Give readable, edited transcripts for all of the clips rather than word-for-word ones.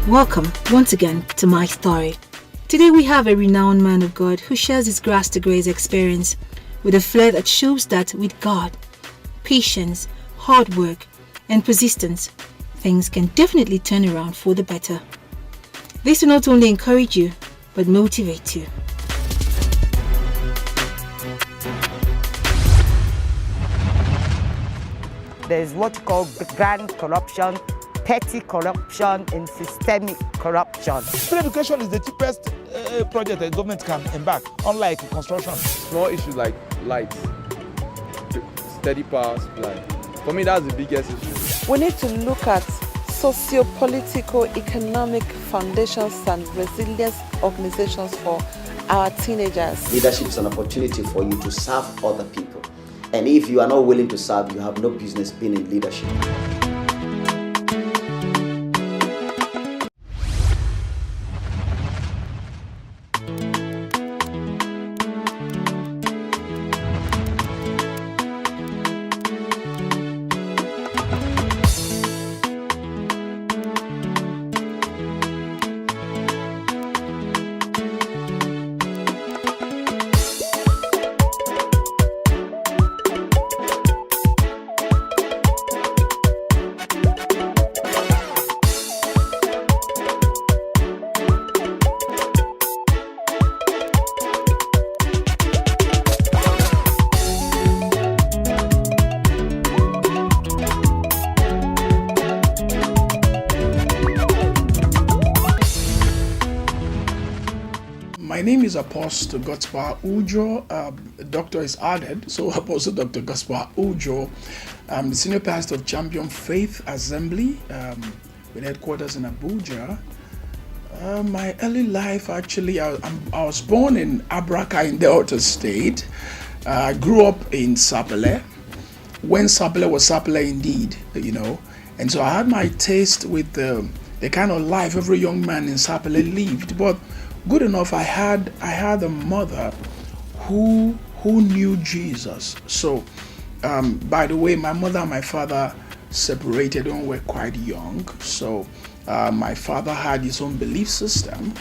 Welcome once again to my story. Today we have a renowned man of God who shares his grass to grace experience with a flair that shows that with God, patience, hard work, and persistence, things can definitely turn around for the better. This will not only encourage you, but motivate you. There's what you call grand corruption, petty corruption, and systemic corruption. Free education is the cheapest project the government can embark, unlike construction. Small issues like lights, steady power supply. For me, that's the biggest issue. We need to look at socio-political, economic foundations and resilience organizations for our teenagers. Leadership is an opportunity for you to serve other people. And if you are not willing to serve, you have no business being in leadership. My name is Apostle Godspower Udzor. Doctor is added, so Apostle Dr. Godspower Udzor. I'm the senior pastor of Champion Faith Assembly with headquarters in Abuja. My early life, actually, I was born in Abraka in Delta State. I grew up in Sapele, when Sapele was Sapele indeed, And so I had my taste with the kind of life every young man in Sapele lived. But good enough, I had a mother who knew Jesus. So, by the way, my mother and my father separated when we were quite young. So, my father had his own belief system,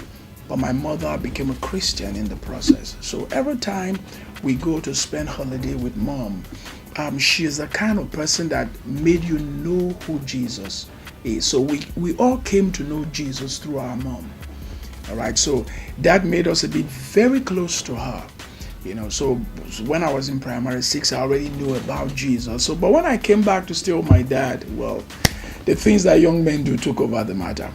but my mother became a Christian in the process. So every time we go to spend holiday with mom, she is the kind of person that made you know who Jesus is. So we all came to know Jesus through our mom. All right, so that made us a bit very close to her, So when I was in primary 6, I already knew about Jesus. So, but when I came back to stay with my dad, well, the things that young men do took over the matter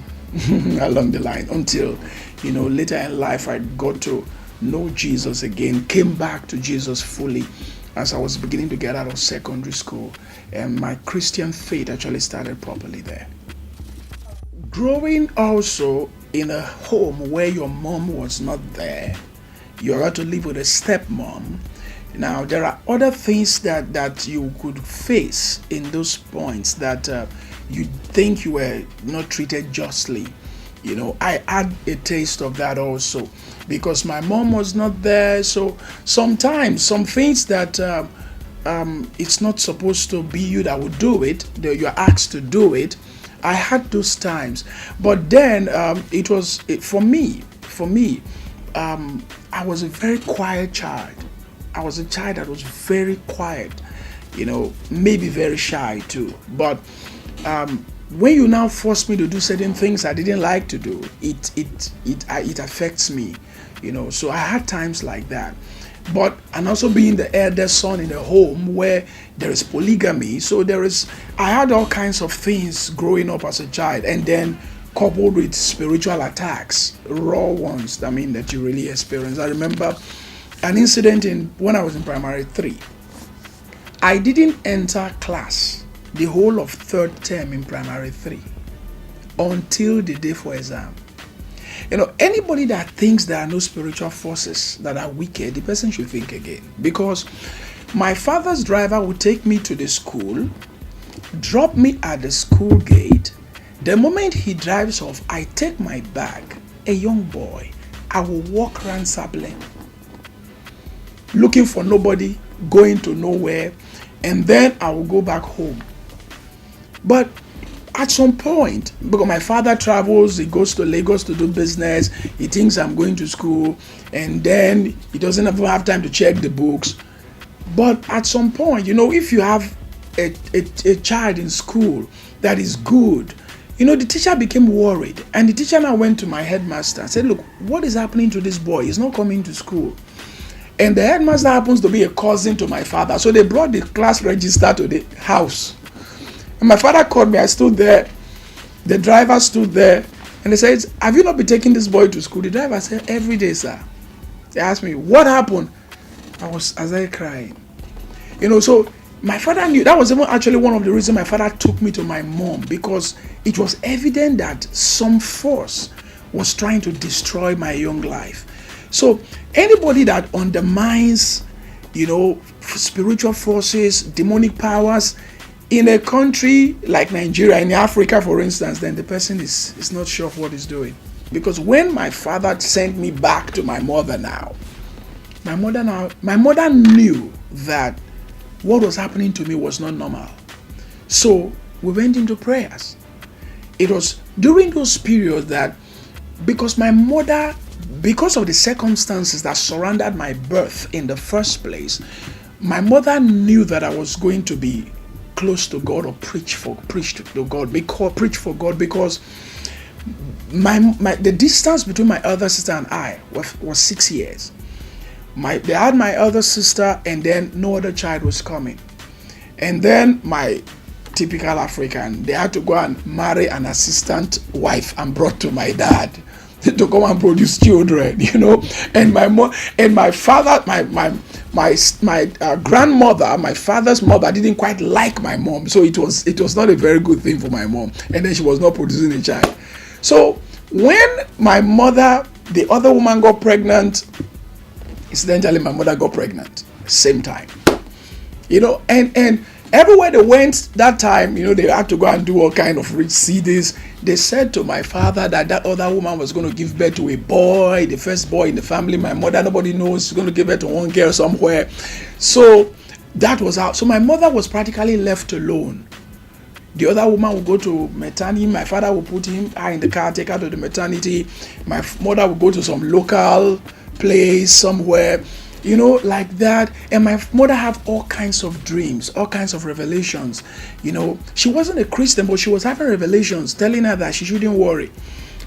along the line until, later in life I got to know Jesus again, came back to Jesus fully as I was beginning to get out of secondary school, and my Christian faith actually started properly there. Growing also in a home where your mom was not there, you had to live with a stepmom. Now, there are other things that you could face in those points that you think you were not treated justly. I had a taste of that also because my mom was not there. So sometimes some things that it's not supposed to be you that would do it, you're asked to do it. I had those times, but then for me. I was a very quiet child. I was a child that was very quiet, maybe very shy too. But when you now force me to do certain things I didn't like to do, it affects me, So I had times like that. But and also being the eldest son in a home where there is polygamy, so I had all kinds of things growing up as a child, and then coupled with spiritual attacks, raw ones, that you really experience. I remember an incident when I was in primary 3. I didn't enter class the whole of third term in primary 3 until the day for exam. Anybody that thinks there are no spiritual forces that are wicked, the person should think again. Because my father's driver would take me to the school, drop me at the school gate. The moment he drives off, I take my bag, a young boy. I will walk around Sapele, looking for nobody, going to nowhere, and then I will go back home. But at some point, because my father travels, he goes to Lagos to do business, he thinks I'm going to school, and then he doesn't even have time to check the books. But at some point, if you have a child in school that is good, the teacher became worried, and the teacher now went to my headmaster and said, look, what is happening to this boy? He's not coming to school. And the headmaster happens to be a cousin to my father, so they brought the class register to the house. And my father called me, I stood there, the driver stood there, and they said, have you not been taking this boy to school? The driver said, every day, sir. They asked me, what happened? I was crying. So my father knew. That was even actually one of the reasons my father took me to my mom, because it was evident that some force was trying to destroy my young life. So anybody that undermines, spiritual forces, demonic powers in a country like Nigeria, in Africa, for instance, then the person is not sure of what he's doing. Because when my father sent me back to my mother now, my mother knew that what was happening to me was not normal. So we went into prayers. It was during those periods that, because my mother, because of the circumstances that surrounded my birth in the first place, my mother knew that I was going to be close to God or preach for God because the distance between my elder sister and I was 6 years. They had my elder sister, and then no other child was coming. And then my typical African, they had to go and marry an assistant wife and brought to my dad to come and produce children, And my mom and my father, my grandmother, my father's mother, didn't quite like my mom, so it was not a very good thing for my mom. And then she was not producing a child. So when my mother, the other woman, got pregnant, incidentally, my mother got pregnant same time, and everywhere they went that time, they had to go and do all kind of rich CDs. They said to my father that other woman was going to give birth to a boy, the first boy in the family. My mother, nobody knows, she's going to give birth to one girl somewhere. So that was out. So my mother was practically left alone. The other woman would go to maternity. My father would put her in the car, take her to the maternity. My mother would go to some local place somewhere, like that. And my mother had all kinds of dreams, all kinds of revelations. She wasn't a Christian, but she was having revelations telling her that she shouldn't worry.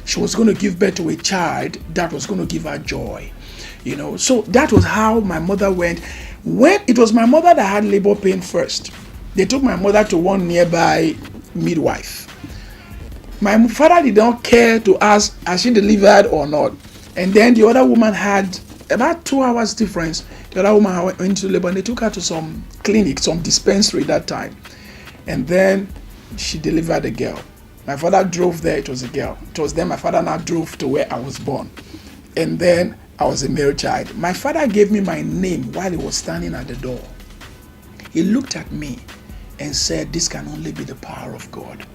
She was going to give birth to a child that was going to give her joy. So that was how my mother went. When it was my mother that had labor pain first, they took my mother to one nearby midwife. My father did not care to ask, has she delivered or not? And then the other woman had about 2 hours difference. The other woman went into labor, and they took her to some clinic, some dispensary that time. And then she delivered a girl. My father drove there, it was a girl. It was then my father now drove to where I was born. And then I was a male child. My father gave me my name while he was standing at the door. He looked at me and said, this can only be the power of God.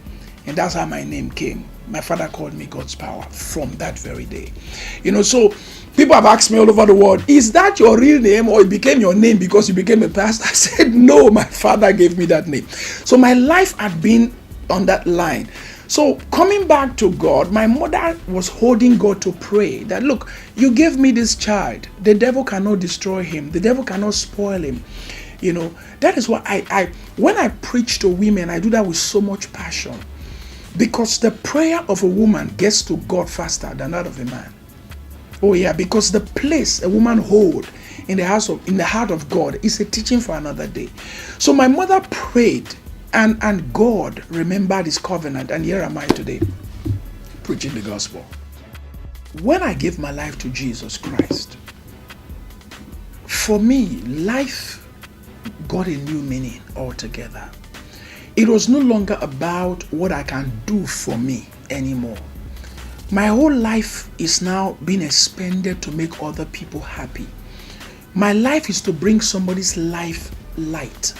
And that's how my name came. My father called me Godspower from that very day. So people have asked me all over the world, is that your real name, or it became your name because you became a pastor? I said, no, my father gave me that name. So my life had been on that line. So coming back to God, my mother was holding God to pray that, look, you gave me this child. The devil cannot destroy him. The devil cannot spoil him. That is why I when I preach to women, I do that with so much passion. Because the prayer of a woman gets to God faster than that of a man. Oh yeah, because the place a woman holds in the heart of God is a teaching for another day. So my mother prayed, and God remembered his covenant, and here am I today, preaching the gospel. When I gave my life to Jesus Christ, for me, life got a new meaning altogether. It was no longer about what I can do for me anymore. My whole life is now being expended to make other people happy. My life is to bring somebody's life light.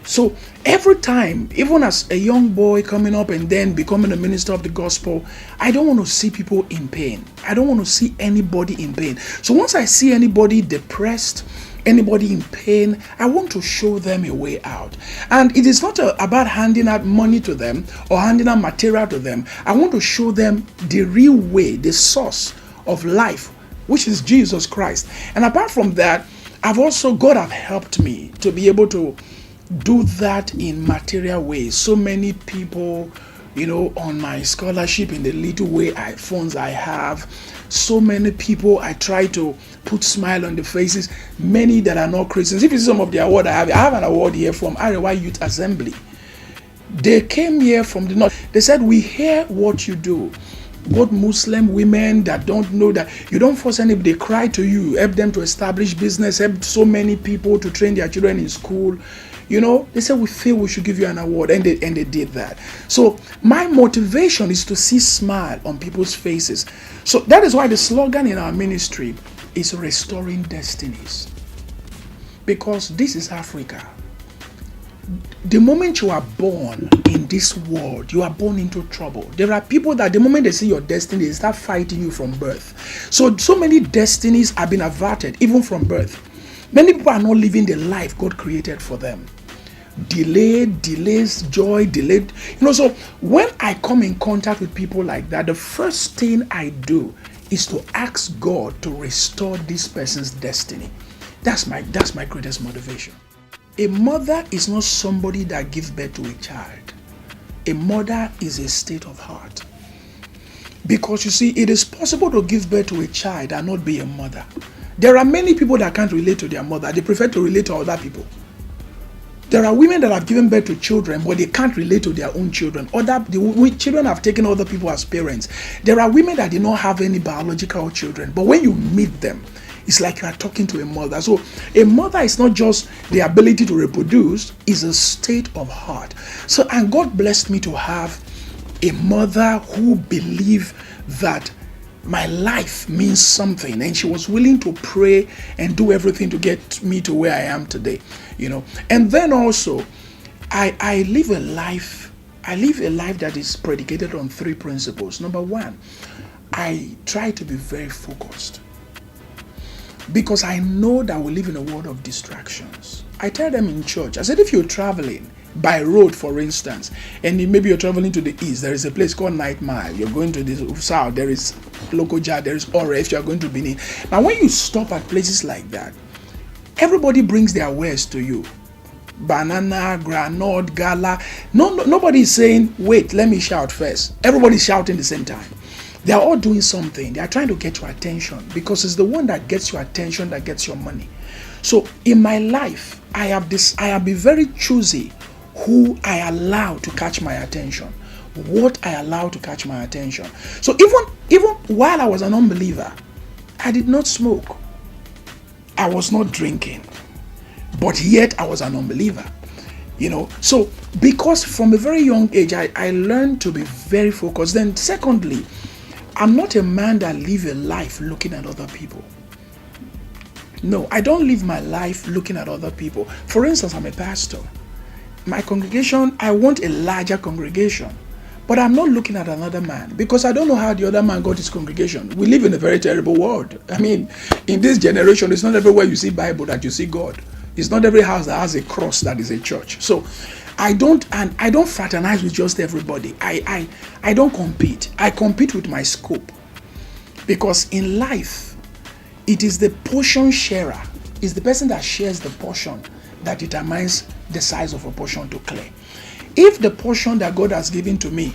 So every time, even as a young boy coming up and then becoming a minister of the gospel, I don't want to see people in pain. I don't want to see anybody in pain. So once I see anybody depressed, anybody in pain. I want to show them a way out. And it is not about handing out money to them or handing out material to them. I want to show them the real way, the source of life, which is Jesus Christ. And apart from that, God have helped me to be able to do that in material ways. So many people, on my scholarship, in the little funds I have, so many people I try to put smile on the faces, many that are not Christians. If you see some of the award I have an award here from Arewa Youth Assembly. They came here from the north. They said, we hear what you do. Both Muslim women that don't know that you don't force anybody, they cry to you, help them to establish business, help so many people to train their children in school. They said, we feel we should give you an award, and they did that. So my motivation is to see smile on people's faces. So that is why the slogan in our ministry is restoring destinies. Because this is Africa. The moment you are born in this world, you are born into trouble. There are people that the moment they see your destiny, they start fighting you from birth. So many destinies have been averted, even from birth. Many people are not living the life God created for them. Delays, joy, delayed. So when I come in contact with people like that, the first thing I do is to ask God to restore this person's destiny. That's my greatest motivation. A mother is not somebody that gives birth to a child. A mother is a state of heart. Because you see, it is possible to give birth to a child and not be a mother. There are many people that can't relate to their mother. They prefer to relate to other people. There are women that have given birth to children, but they can't relate to their own children. The children have taken other people as parents. There are women that do not have any biological children, but when you meet them, it's like you are talking to a mother. So a mother is not just the ability to reproduce, it's a state of heart. So, and God blessed me to have a mother who believed that my life means something, and she was willing to pray and do everything to get me to where I am today, And then also, I live a life that is predicated on 3 principles. Number 1, I try to be very focused, because I know that we live in a world of distractions. I tell them in church, I said, if you're traveling by road, for instance, and maybe you're traveling to the east, there is a place called Night Mile. You're going to the south, there is Lokoja, there is Ore, if you're going to Benin. Now, when you stop at places like that, everybody brings their wares to you. Banana, granite, gala. Nobody is saying, wait, let me shout first. Everybody's shouting at the same time. They are all doing something. They are trying to get your attention, because it's the one that gets your attention that gets your money. So in my life, I have been very choosy who I allow to catch my attention, what I allow to catch my attention. So even while I was an unbeliever, I did not smoke. I was not drinking, but yet I was an unbeliever. So because from a very young age, I learned to be very focused. Then secondly, I'm not a man that live a life looking at other people. No, I don't live my life looking at other people. For instance, I'm a pastor. My congregation, I want a larger congregation. But I'm not looking at another man, because I don't know how the other man got his congregation. We live in a very terrible world. I mean, in this generation, it's not everywhere you see Bible that you see God. It's not every house that has a cross that is a church. So I don't fraternize with just everybody. I don't compete. I compete with my scope. Because in life, it is the portion sharer, is the person that shares the portion that determines the size of a portion to clear. If the portion that God has given to me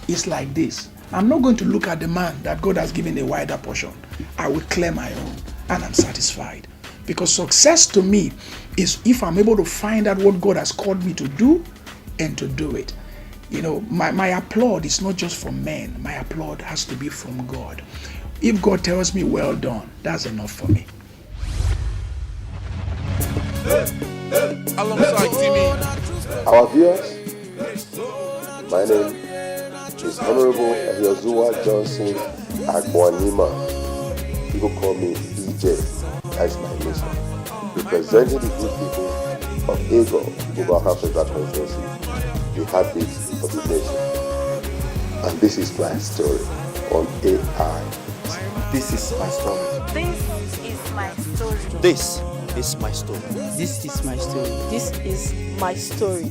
is like this, I'm not going to look at the man that God has given a wider portion. I will clear my own, and I'm satisfied. Because success to me is if I'm able to find out what God has called me to do and to do it. My applaud is not just from men. My applaud has to be from God. If God tells me, well done, that's enough for me. Alongside Timmy. Our viewers, my name is Honorable Udzor Johnson Agwanima. People call me EJ. That's my mission. Representing the good people of Udzor over Africa Conference, the habit of the nation. And this is my story on AI. This is my story. This is my story. This is my story. This is my story. This is my story.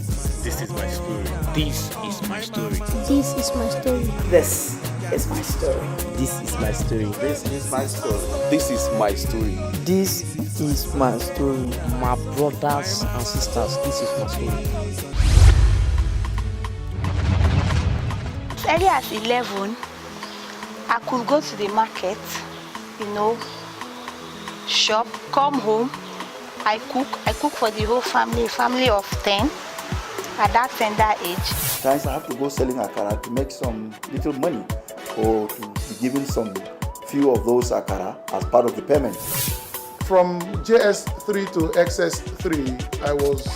This is my story. This is my story. This is my story. This is my story. This is my story. This is my story. This is my story. This is my story. My brothers and sisters, this is my story. As early as 11, I could go to the market, shop, come home. I cook for the whole family of 10 at that tender age. Sometimes I have to go selling akara to make some little money or to be given some few of those akara as part of the payment. From JS3 to XS3, I was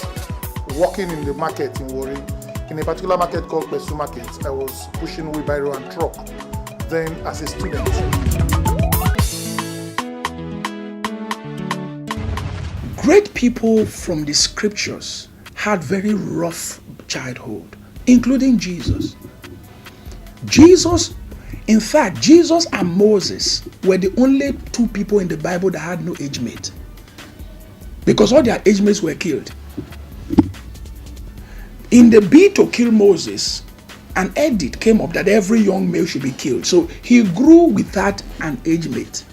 working in the market in Warri. In a particular market called Besu Market, I was pushing wheelbarrow and truck, then as a student. Great people from the scriptures had very rough childhood, including Jesus. In fact, Jesus and Moses were the only two people in the Bible that had no age mate, because all their age mates were killed. In the bid to kill Moses, an edict came up that every young male should be killed. So he grew without an age mate.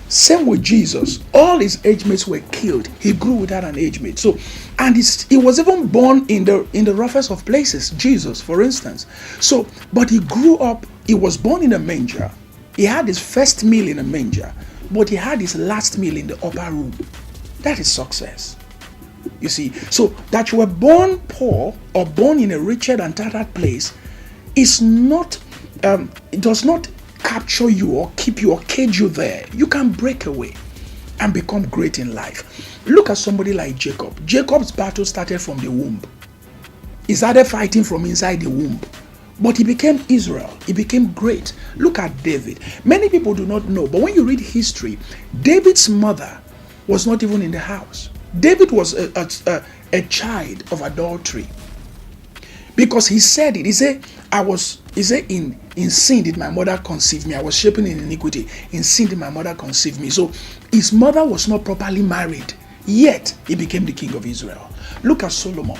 Same with Jesus. All his age mates were killed. He grew without an age mate. So, and he was even born in the roughest of places. Jesus, for instance. So, but he grew up. He was born in a manger. He had his first meal in a manger, but he had his last meal in the upper room. That is success. You see, so that you were born poor or born in a wretched and tattered place is not. It does not capture you or keep you or cage you there. You can break away and become great in life. Look at somebody like Jacob. Jacob's battle started from the womb. He started fighting from inside the womb, but he became Israel. He became great. Look at David. Many people do not know, but when you read history, David's mother was not even in the house. David was a child of adultery, because he said it. He said, in sin did my mother conceive me. I was shaping in iniquity. In sin did my mother conceive me. So his mother was not properly married, yet he became the king of Israel. Look at Solomon.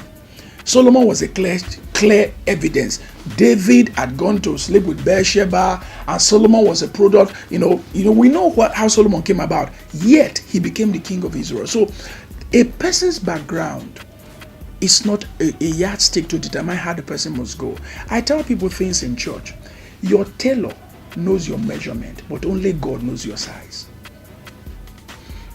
Solomon was a clear evidence. David had gone to sleep with Bathsheba, and Solomon was a product. We know how Solomon came about, yet he became the king of Israel. So a person's background is not a yardstick to determine how the person must go. I tell people things in church. Your tailor knows your measurement, but only God knows your size.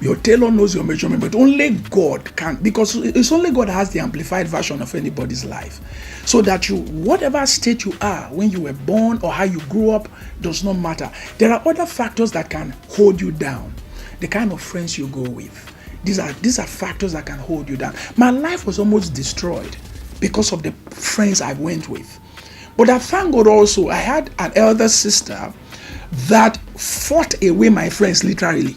Your tailor knows your measurement, but only God can, because it's only God that has the amplified version of anybody's life. So that whatever state you are when you were born or how you grew up does not matter. There are other factors that can hold you down. The kind of friends you go with. These are factors that can hold you down. My life was almost destroyed because of the friends I went with. But I thank God also, I had an elder sister that fought away my friends literally.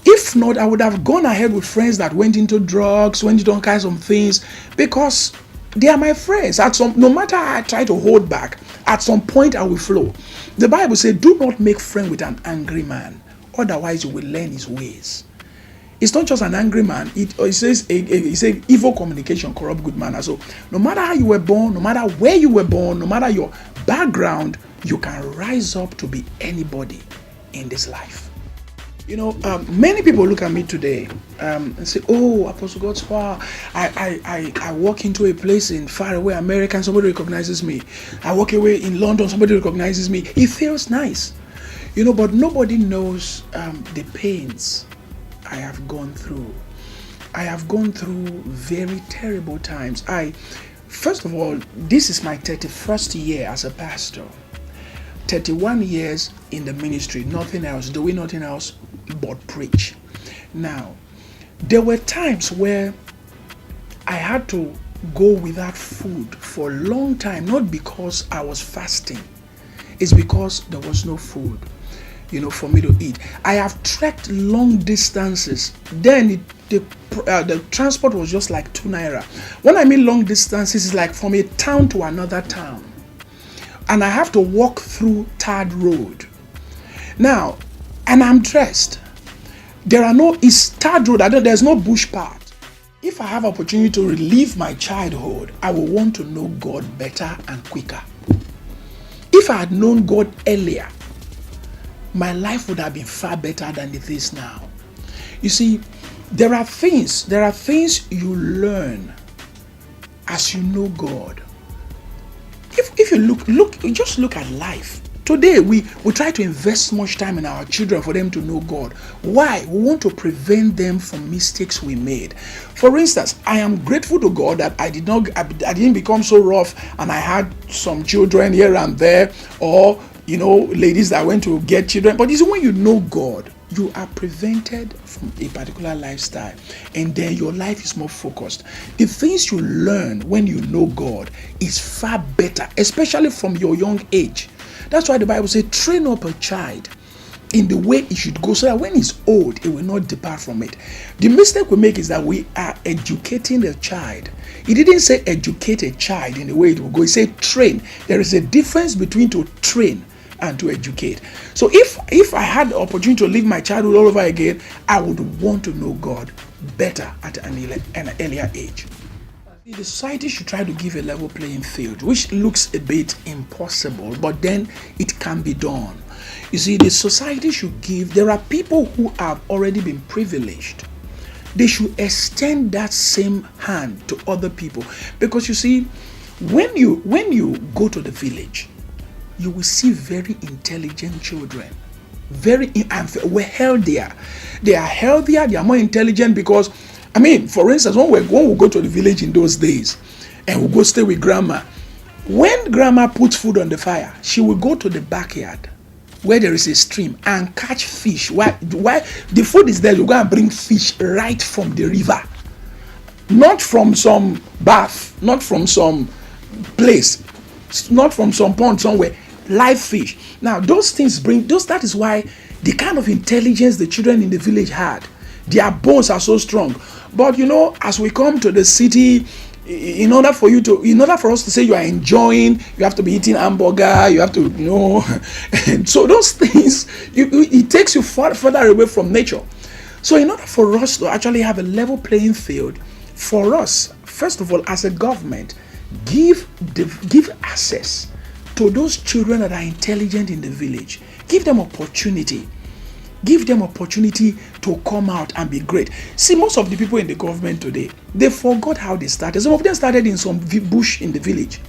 If not, I would have gone ahead with friends that went into drugs, went into all kinds of things, because they are my friends. No matter how I try to hold back, at some point I will flow. The Bible says, do not make friends with an angry man, otherwise you will learn his ways. It's not just an angry man. It says evil communication corrupt good manners. So no matter how you were born, no matter where you were born, no matter your background, you can rise up to be anybody in this life. Many people look at me today and say, oh, Apostle Godspower, I walk into a place in faraway America and somebody recognizes me. I walk away in London, somebody recognizes me. It feels nice. But nobody knows the pains I have gone through. I have gone through very terrible times. First of all, this is my 31st year as a pastor. 31 years in the ministry, nothing else, doing nothing else but preach. Now, there were times where I had to go without food for a long time, not because I was fasting. It's because there was no food, for me to eat. I have trekked long distances. Then the transport was just like 2 naira. When I mean long distances, it's like from a town to another town. And I have to walk through tarred road. Now, and I'm dressed. It's third road. There's no bush path. If I have opportunity to relive my childhood, I will want to know God better and quicker. If I had known God earlier, my life would have been far better than it is now. You see, there are things you learn as you know God. If you just look at life. Today, we try to invest much time in our children for them to know God. Why? We want to prevent them from mistakes we made. For instance, I am grateful to God that I didn't become so rough and I had some children here and there, or ladies that went to get children. But you see, when you know God, you are prevented from a particular lifestyle, and then your life is more focused. The things you learn when you know God is far better, especially from your young age. That's why the Bible says, train up a child in the way he should go, so that when he's old, he will not depart from it. The mistake we make is that we are educating a child. He didn't say educate a child in the way it will go. He said train. There is a difference between to train and to educate. So if I had the opportunity to live my childhood all over again, I would want to know God better at an earlier age. The society should try to give a level playing field, which looks a bit impossible, but then it can be done. You see, the society should there are people who have already been privileged. They should extend that same hand to other people. Because you see, when you go to the village, you will see very intelligent children. We're healthier. They are healthier, they are more intelligent because, for instance, when we go to the village in those days and we go stay with grandma, when grandma puts food on the fire, she will go to the backyard where there is a stream and catch fish. Why the food is there, you go and bring fish right from the river. Not from some bath, not from some place, not from some pond somewhere. Live fish. Now those things that is why the kind of intelligence the children in the village had, their bones are so strong. But as we come to the city, in order for us to say you are enjoying, you have to be eating hamburger, you have to and so those things it takes you further away from nature. So in order for us to actually have a level playing field, for us, first of all, as a government, give access to those children that are intelligent in the village. Give them opportunity. Give them opportunity to come out and be great. See, most of the people in the government today, they forgot how they started. Some of them started in some bush in the village.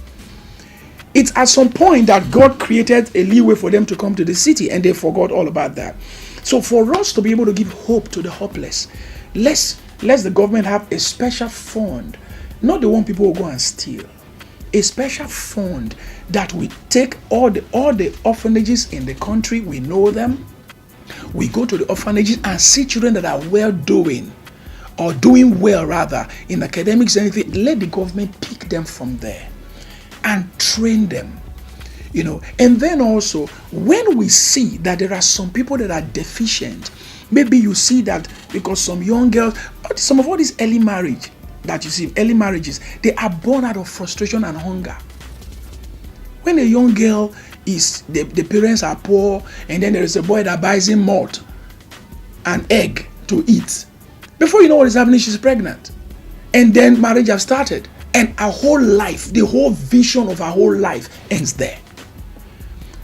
It's at some point that God created a leeway for them to come to the city, and they forgot all about that. So for us to be able to give hope to the hopeless, let's the government have a special fund, not the one people will go and steal. A special fund that we take all the orphanages in the country, we know them. We go to the orphanages and see children that are doing well rather in academics and anything. Let the government pick them from there and train them. And then also when we see that there are some people that are deficient, maybe you see that because some young girls, some of all this early marriage that you see, early marriages, they are born out of frustration and hunger. When a young girl the parents are poor, and then there is a boy that buys him malt and egg to eat, before you know what is happening, she's pregnant, and then marriage has started, and our whole life, the whole vision of our whole life ends there.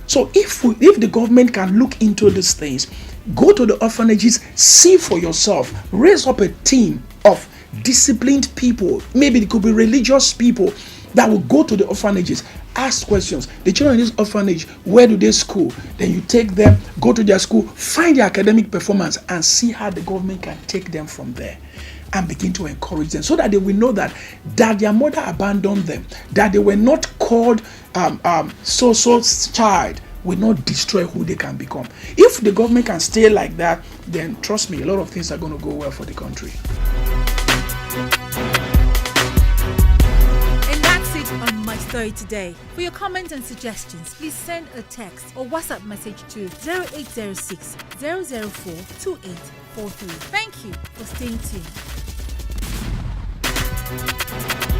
So if the government can look into these things, go to the orphanages, see for yourself, raise up a team of disciplined people, maybe it could be religious people that will go to the orphanages, ask questions. The children in this orphanage, where do they school? Then you take them, go to their school, find their academic performance, and see how the government can take them from there and begin to encourage them, so that they will know that their mother abandoned them, that they were not called so child, will not destroy who they can become. If the government can stay like that, then trust me, a lot of things are going to go well for the country. On my story today. For your comments and suggestions, please send a text or WhatsApp message to 0806 004 2843. Thank you for staying tuned.